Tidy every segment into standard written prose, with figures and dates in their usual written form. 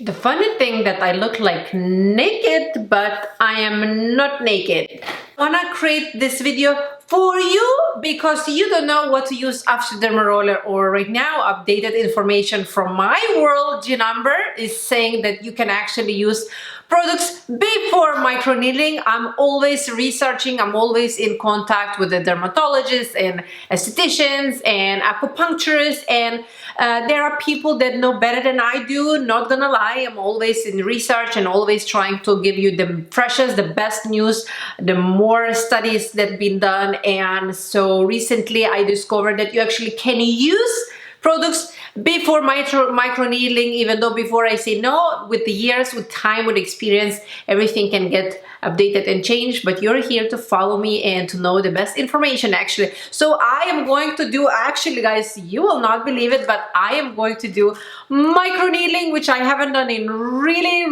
The funny thing that I look like naked, but I am not naked. I wanna create this video for you because you don't know what to use after Dermaroller, or right now updated information from my world G number is saying that you can actually use products before microneedling. I'm always researching, I'm always in contact with the dermatologists and estheticians and acupuncturists, and there are people that know better than I do. Not gonna lie, I'm always in research and always trying to give you the freshest, the best news, the more studies that been done. And so recently I discovered that you actually can use products before microneedling, even though before I say no, with the years, with time, with experience, everything can get updated and changed, but you're here to follow me and to know the best information actually. So I am going to do, actually guys, you will not believe it, but I am going to do microneedling, which I haven't done in really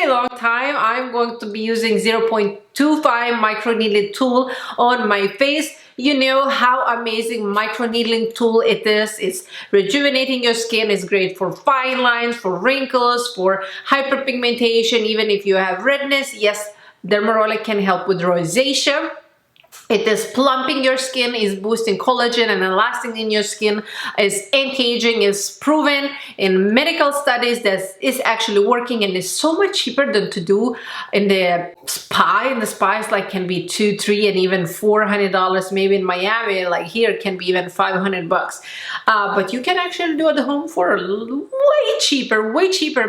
long time. I'm going to be using 0.25 microneedling tool on my face. You know how amazing microneedling tool it is. It's rejuvenating your skin. It's great for fine lines, for wrinkles, for hyperpigmentation. Even if you have redness, yes, Dermaroller can help with rosacea. It is plumping your skin, is boosting collagen and elastin in your skin, is anti-aging, is proven in medical studies that is actually working, and is so much cheaper than to do in the spa. In the spas, like, can be $200, $300, and even $400. Maybe in Miami, like here, can be even $500 bucks. But you can actually do it at home for way cheaper.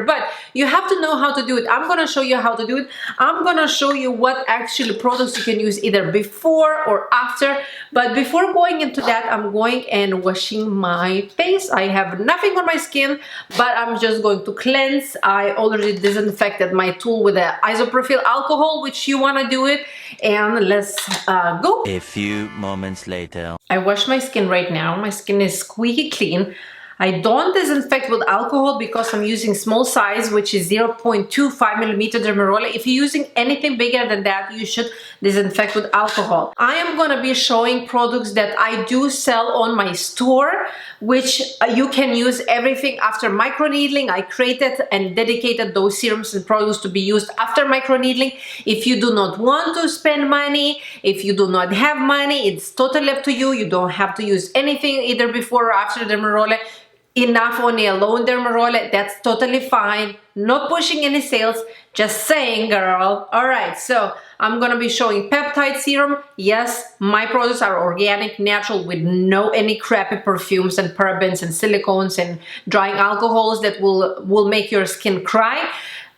But you have to know how to do it. I'm gonna show you how to do it. I'm gonna show you what actually products you can use either before or after. But before going into that, I'm going and washing my face. I have nothing on my skin, but I'm just going to cleanse. I already disinfected my tool with the isopropyl alcohol, which you want to do it. And let's go. A few moments later. I wash my skin right now. My skin is squeaky clean. I don't disinfect with alcohol because I'm using small size, which is 0.25 millimeter Dermaroller. If you're using anything bigger than that, you should disinfect with alcohol. I am gonna be showing products that I do sell on my store, which you can use everything after microneedling. I created and dedicated those serums and products to be used after microneedling. If you do not want to spend money, if you do not have money, it's totally up to you. You don't have to use anything either before or after Dermaroller. Enough on a alone Dermaroller, that's totally fine. Not pushing any sales, just saying, girl. All right, so I'm gonna be showing peptide serum. Yes, my products are organic, natural, with no any crappy perfumes and parabens and silicones and drying alcohols that will make your skin cry.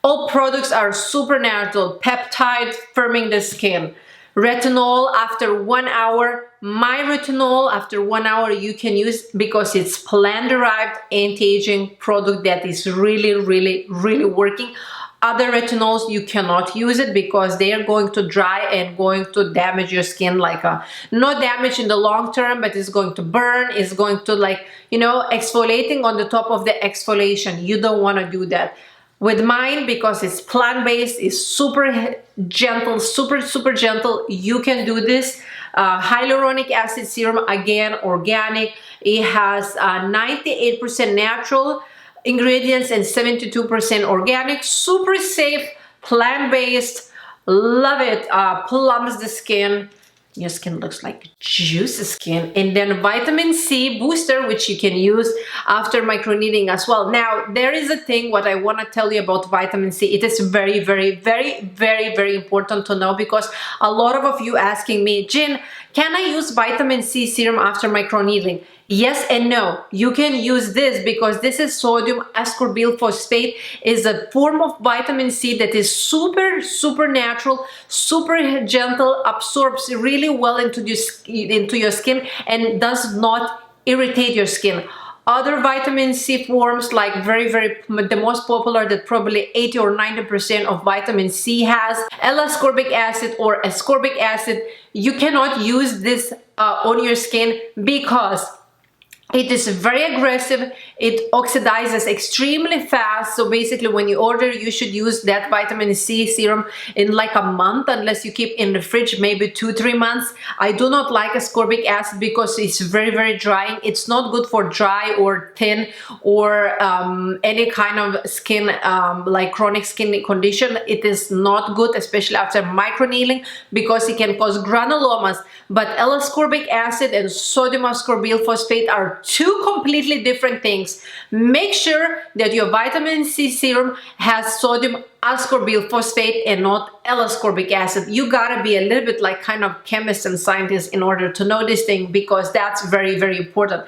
All products are super natural. Peptide, firming the skin. Retinol after 1 hour. My retinol after 1 hour you can use because it's plant-derived anti-aging product that is really working. Other retinols you cannot use it because they are going to dry and going to damage your skin, like not damage in the long term, but it's going to burn, it's going to, like, you know, exfoliating on the top of the exfoliation. You don't want to do that. With mine, because it's plant-based, it's super gentle, super gentle, you can do this. Hyaluronic acid serum, again, organic. It has 98% natural ingredients and 72% organic. Super safe, plant-based. Love it. Plumps the skin. Your skin looks like juicy skin. And then vitamin C booster, which you can use after microneedling as well. Now, there is a thing what I want to tell you about vitamin C. It is very important to know, because a lot of you asking me, Jin, can I use vitamin C serum after microneedling? Yes and no. You can use this because this is sodium ascorbyl phosphate, is a form of vitamin C that is super natural, super gentle, absorbs really well into your skin and does not irritate your skin. Other vitamin C forms, like the most popular that probably 80 or 90% of vitamin C has, L-ascorbic acid or ascorbic acid, you cannot use this on your skin because It is very aggressive. It oxidizes extremely fast. So basically when you order, you should use that vitamin C serum in like a month, unless you keep in the fridge, maybe 2-3 months. I do not like ascorbic acid because it's very, very drying. It's not good for dry or thin or any kind of skin, like chronic skin condition. It is not good, especially after microneedling, because it can cause granulomas. But L-ascorbic acid and sodium ascorbyl phosphate are two completely different things. Make sure that your vitamin C serum has sodium ascorbyl phosphate and not L-ascorbic acid. You gotta be a little bit like kind of chemist and scientist in order to know this thing, because that's very, very important.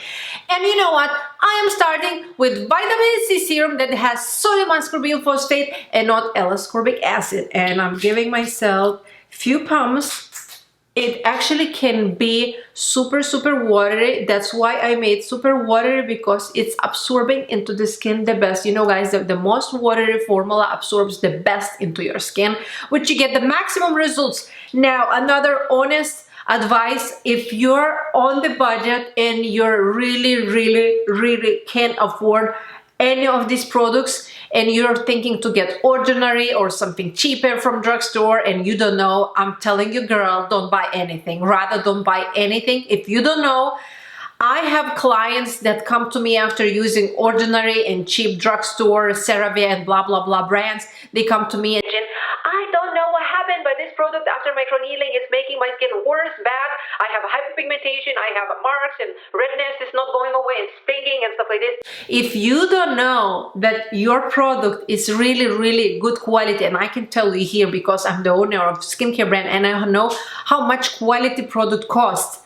And you know what? I am starting with vitamin C serum that has sodium ascorbyl phosphate and not L-ascorbic acid. And I'm giving myself a few pumps. It actually can be super, super watery. That's why I made super watery, because it's absorbing into the skin the best. You know, guys, the most watery formula absorbs the best into your skin, which you get the maximum results. Now, another honest advice, if you're on the budget and you're really can't afford any of these products, and you're thinking to get ordinary or something cheaper from drugstore and you don't know, I'm telling you, girl, don't buy anything. Rather, don't buy anything if you don't know. I have clients that come to me after using ordinary and cheap drugstore, CeraVe and blah, blah, blah brands. They come to me and, Jen, I don't know what happened, but this product after microneedling is making my skin worse, bad. I have hyperpigmentation, I have marks and redness is not going away and stinging and stuff like this. If you don't know that your product is really good quality, and I can tell you here because I'm the owner of skincare brand and I know how much quality product costs.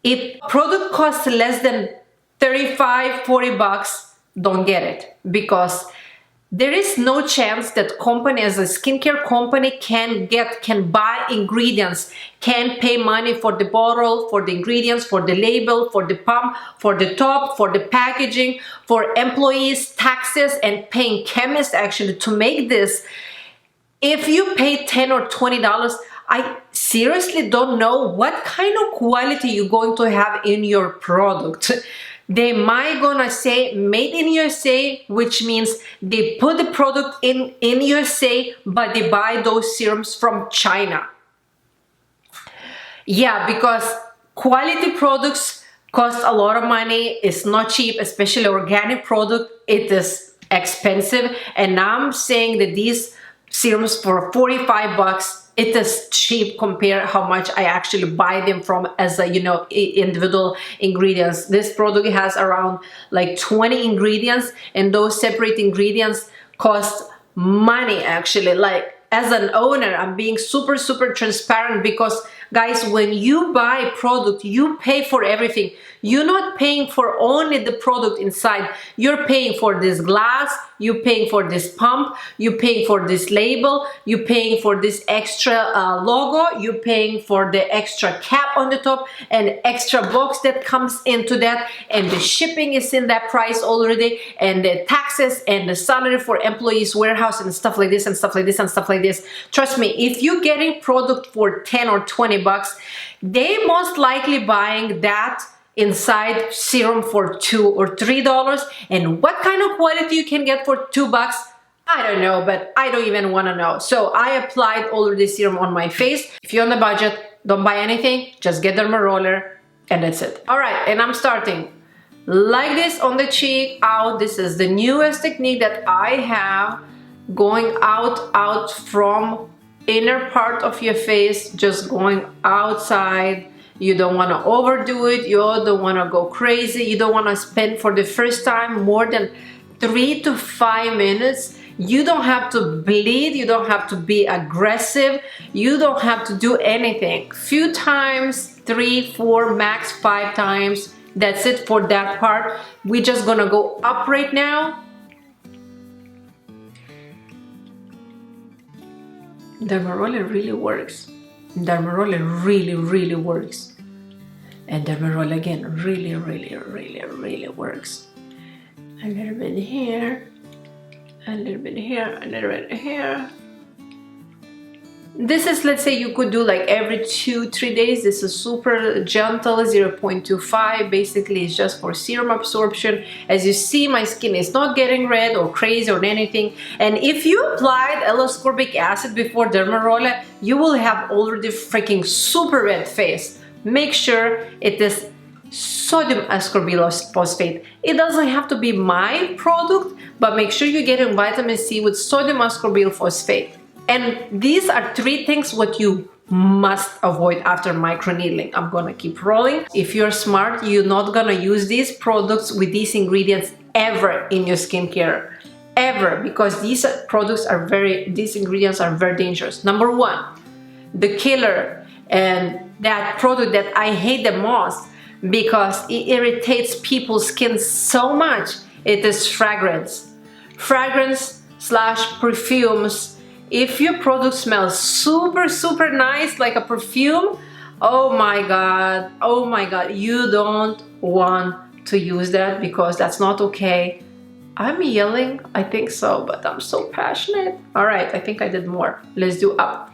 If product costs less than 35, 40 bucks, don't get it, because there is no chance that company, as a skincare company, can buy ingredients, can pay money for the bottle, for the ingredients, for the label, for the pump, for the top, for the packaging, for employees, taxes, and paying chemists actually to make this. If you pay $10 or $20, I seriously don't know what kind of quality you're going to have in your product. They might gonna say made in USA, which means they put the product in USA, but they buy those serums from China. Yeah, because quality products cost a lot of money. It's not cheap, especially organic product. It is expensive. And now I'm saying that these serums for 45 bucks, it is cheap compared how much I actually buy them from as a, you know, individual ingredients. This product has around like 20 ingredients, and those separate ingredients cost money actually. Like, as an owner, I'm being super transparent, because guys, when you buy a product, you pay for everything. You're not paying for only the product inside. You're paying for this glass, you're paying for this pump, you're paying for this label, you're paying for this extra logo, you're paying for the extra cap on the top and extra box that comes into that, and the shipping is in that price already, and the taxes and the salary for employees, warehouse and stuff like this and stuff like this and stuff like this. Trust me, if you're getting product for 10 or 20 bucks, they most likely buying that inside serum for $2 or $3. And what kind of quality you can get for 2 bucks, I don't know, but I don't even want to know. So I applied already serum on my face. If you're on the budget, don't buy anything, just get Dermaroller, and that's it. All right, and I'm starting like this on the cheek, out. This is the newest technique that I have, going out from inner part of your face, just going outside. You don't want to overdo it. You don't want to go crazy. You don't want to spend for the first time more than 3 to 5 minutes. You don't have to bleed. You don't have to be aggressive. You don't have to do anything. Few times, 3, 4, max 5 times. That's it for that part. We're just gonna go up right now. Dermaroller really works. Dermaroller really works. And Dermaroller again really works. A little bit here, a little bit here, a little bit here. This is, let's say you could do like every 2-3 days. This is super gentle, 0.25. Basically it's just for serum absorption. As you see, my skin is not getting red or crazy or anything. And if you applied L-ascorbic acid before Dermaroller, you will have already freaking super red face. Make sure it is sodium ascorbyl phosphate. It doesn't have to be my product, but make sure you're getting vitamin C with sodium ascorbyl phosphate. And these are 3 things what you must avoid after microneedling. I'm gonna keep rolling. If you're smart, you're not gonna use these products with these ingredients ever in your skincare. Ever, because these ingredients are very dangerous. Number 1, the killer, and that product that I hate the most because it irritates people's skin so much, it is fragrance. Fragrance / perfumes. If your product smells super nice like a perfume, oh my god, you don't want to use that because that's not okay. I'm yelling, I think so, but I'm so passionate. All right, I think I did more. Let's do up.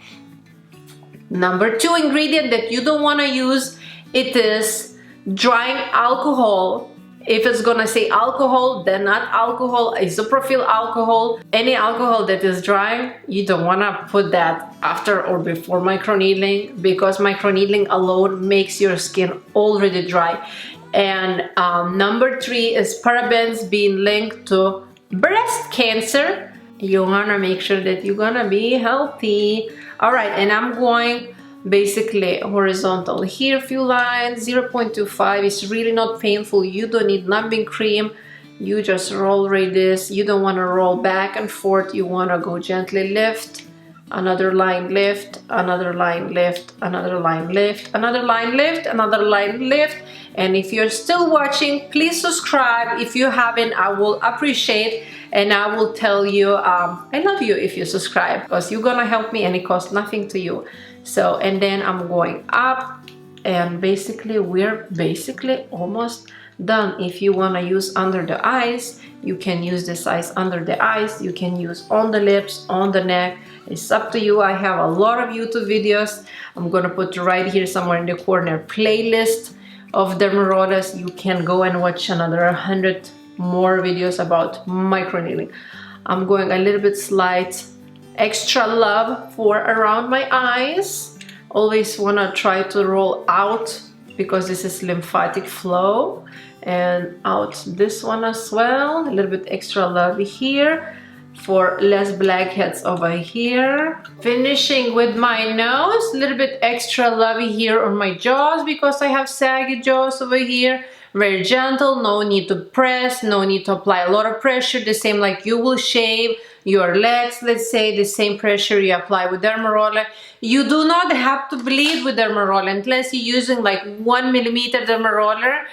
Number 2 ingredient that you don't want to use, it is drying alcohol. If it's gonna say alcohol, then not alcohol, isopropyl alcohol. Any alcohol that is drying, you don't wanna put that after or before microneedling, because microneedling alone makes your skin already dry. And number 3 is parabens being linked to breast cancer. You wanna make sure that you're gonna be healthy. All right, and I'm going basically horizontal here, few lines, 0.25. It's really not painful. You don't need numbing cream. You just roll right this. You don't want to roll back and forth. You want to go gently lift, another line lift, another line lift, another line lift, another line lift, another line lift. And if you're still watching, please subscribe. If you haven't, I will appreciate, and I will tell you I love you if you subscribe, because you're gonna help me and it costs nothing to you. So, and then I'm going up, and basically we're almost done. If you want to use under the eyes, you can use this size under the eyes. You can use on the lips, on the neck. It's up to you. I have a lot of YouTube videos. I'm gonna put right here somewhere in the corner playlist of Dermarollers. You can go and watch another 100 more videos about microneedling. I'm going a little bit slight extra love for around my eyes. Always want to try to roll out because this is lymphatic flow, and out this one as well. A little bit extra love here for less blackheads over here. Finishing with my nose, a little bit extra love here on my jaws because I have saggy jaws over here. Very gentle, no need to press, no need to apply a lot of pressure. The same like you will shave your legs, let's say, the same pressure you apply with Dermaroller. You do not have to bleed with Dermaroller unless you're using like 1 millimeter Dermaroller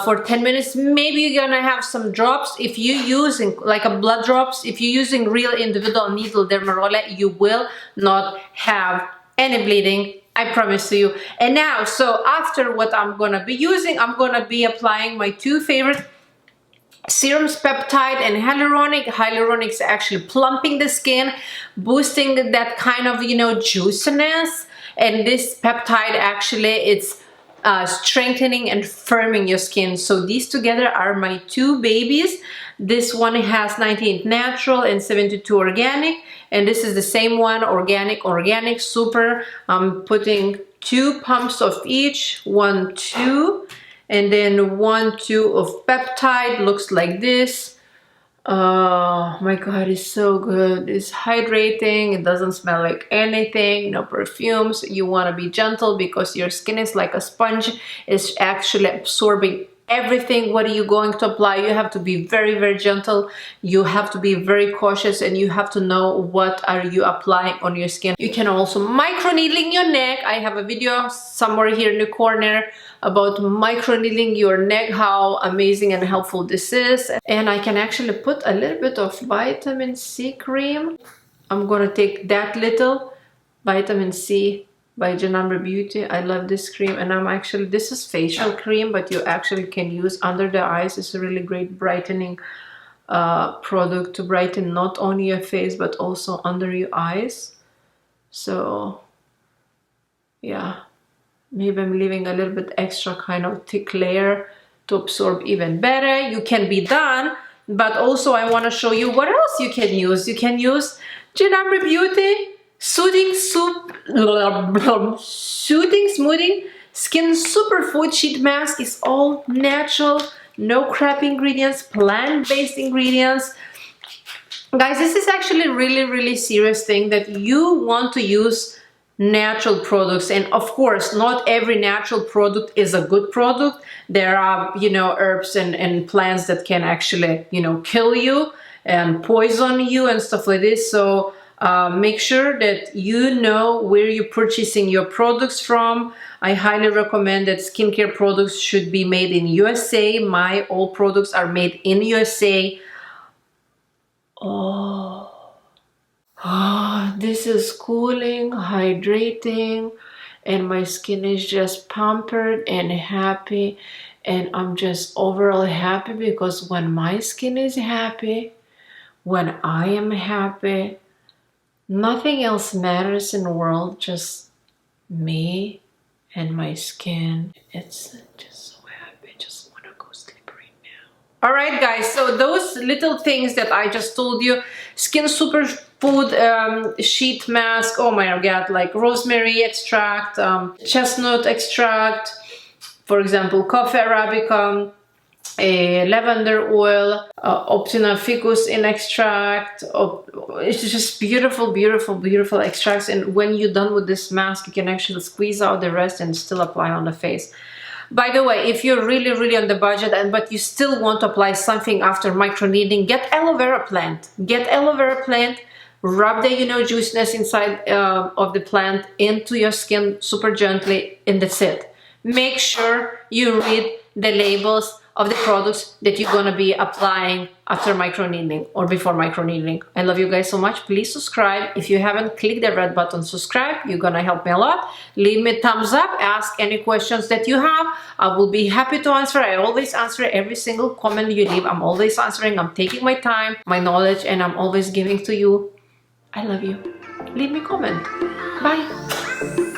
for 10 minutes. Maybe you're gonna have some drops. If you're using like a blood drops, if you're using real individual needle Dermaroller, you will not have any bleeding, I promise you. And now, so after what I'm gonna be using, I'm gonna be applying my 2 favorite serums, peptide and hyaluronic. Hyaluronic is actually plumping the skin, boosting that kind of, you know, juiciness. And this peptide actually, it's strengthening and firming your skin. So these together are my 2 babies. This one has 98 natural and 72 organic, and this is the same one, organic super. I'm putting 2 pumps of each, 1, 2, and then 1, 2 of peptide. Looks like this. Oh my god, it's so good. It's hydrating. It doesn't smell like anything. No perfumes. You want to be gentle because your skin is like a sponge. It's actually absorbing everything. What are you going to apply? You have to be very gentle. You have to be very cautious, and you have to know what are you applying on your skin. You can also microneedling your neck. I have a video somewhere here in the corner about microneedling your neck, how amazing and helpful this is. And I can actually put a little bit of vitamin C cream. I'm gonna take that little vitamin C by Janamra Beauty. I love this cream, and I'm actually, this is facial cream, but you actually can use under the eyes. It's a really great brightening product to brighten not only your face but also under your eyes. So yeah, maybe I'm leaving a little bit extra kind of thick layer to absorb even better. You can be done, but also I want to show you what else you can use. You can use Janamri Beauty Soothing Smoothing Skin Superfood Sheet Mask. Is all natural, no crap ingredients, plant-based ingredients. Guys, this is actually really serious thing that you want to use natural products. And of course, not every natural product is a good product. There are, you know, herbs and plants that can actually, you know, kill you and poison you and stuff like this. So make sure that you know where you're purchasing your products from. I highly recommend that skincare products should be made in USA. My all products are made in USA. Oh, this is cooling, hydrating, and my skin is just pampered and happy. And I'm just overall happy, because when my skin is happy, when I am happy, nothing else matters in the world, just me and my skin. It's just so happy. I just want to go sleep right now. All right, guys, so those little things that I just told you, Skin Superfood sheet mask, oh my god, like rosemary extract, chestnut extract, for example, coffee arabica, lavender oil, Optina ficus in extract. It's just beautiful extracts. And when you're done with this mask, you can actually squeeze out the rest and still apply on the face. By the way, if you're really on the budget but you still want to apply something after microneedling, get aloe vera plant. Get aloe vera plant, rub the, you know, juiciness inside of the plant into your skin super gently, and that's it. Make sure you read the labels of the products that you're gonna be applying after microneedling or before microneedling. I love you guys so much. Please subscribe. If you haven't, click the red button, subscribe. You're gonna help me a lot. Leave me a thumbs up. Ask any questions that you have. I will be happy to answer. I always answer every single comment you leave. I'm always answering. I'm taking my time, my knowledge, and I'm always giving to you. I love you. Leave me a comment. Bye.